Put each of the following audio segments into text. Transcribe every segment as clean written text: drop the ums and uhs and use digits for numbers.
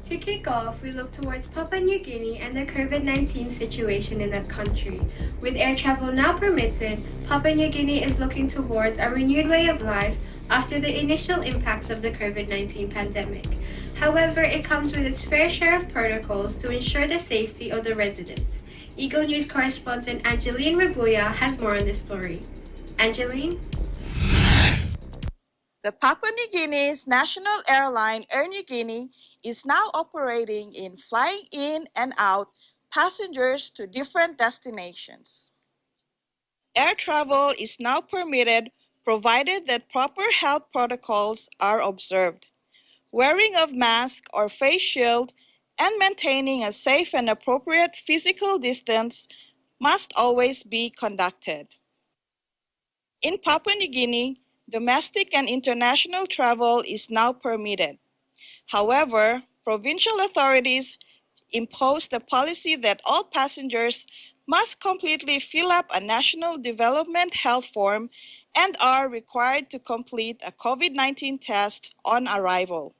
To kick off, we look towards Papua New Guinea and the COVID-19 situation in that country. With air travel now permitted, Papua New Guinea is looking towards a renewed way of life after the initial impacts of the COVID-19 pandemic. However, it comes with its fair share of protocols to ensure the safety of the residents. Eagle News correspondent Angielyn Rebuya has more on this story. Angielyn? The Papua New Guinea's national airline, Air New Guinea, is now operating in flying in and out passengers to different destinations. Air travel is now permitted provided that proper health protocols are observed. Wearing of mask or face shield and maintaining a safe and appropriate physical distance must always be conducted. In Papua New Guinea, domestic and international travel is now permitted. However, provincial authorities imposed a policy that all passengers must completely fill up a National Development Health Form and are required to complete a COVID-19 test on arrival.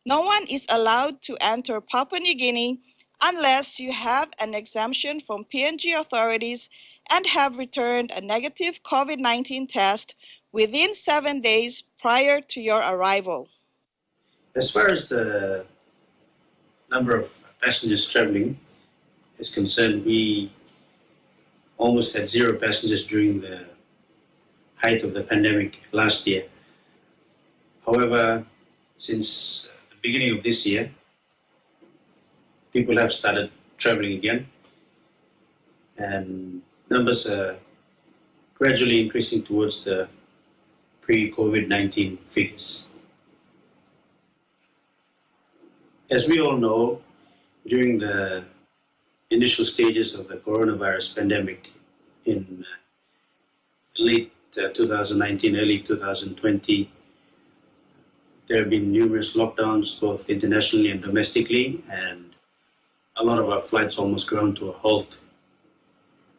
No one is allowed to enter Papua New Guinea unless you have an exemption from PNG authorities and have returned a negative COVID-19 test within 7 days prior to your arrival. As far as the number of passengers traveling is concerned, we almost had 0 passengers during the height of the pandemic last year. However, since the beginning of this year, people have started traveling again, and numbers are gradually increasing towards the pre-COVID-19 figures. As we all know, during the initial stages of the coronavirus pandemic in late 2019, early 2020, there have been numerous lockdowns, both internationally and domestically, and a lot of our flights almost ground to a halt.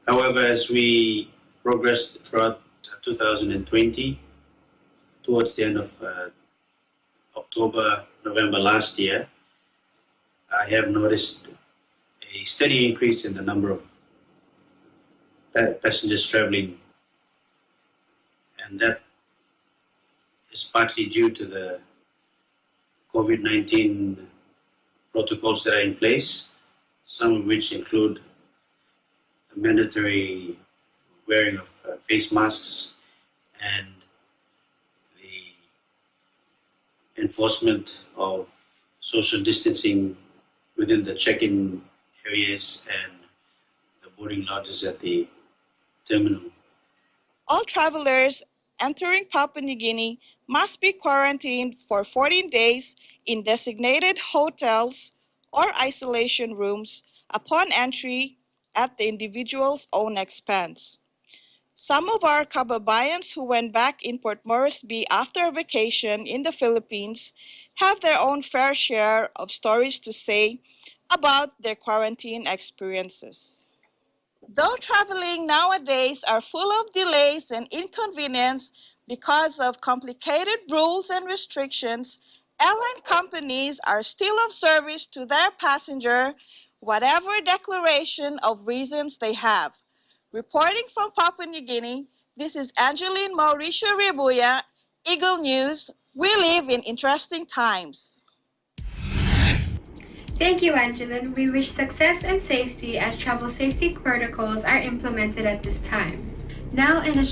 However, as we progressed throughout 2020, towards the end of October, November last year, I have noticed a steady increase in the number of passengers traveling, and that is partly due to the COVID-19 protocols that are in place, some of which include the mandatory wearing of face masks and the enforcement of social distancing within the check-in areas and the boarding lodges at the terminal. All travelers entering Papua New Guinea must be quarantined for 14 days in designated hotels or isolation rooms upon entry at the individual's own expense. Some of our kababayans who went back in Port Moresby after a vacation in the Philippines have their own fair share of stories to say about their quarantine experiences. Though traveling nowadays are full of delays and inconvenience because of complicated rules and restrictions, airline companies are still of service to their passenger, whatever declaration of reasons they have. Reporting from Papua New Guinea, this is Angielyn Rebuya, Eagle News. We live in interesting times. Thank you, Angielyn. We wish success and safety as travel safety protocols are implemented at this time. Now in a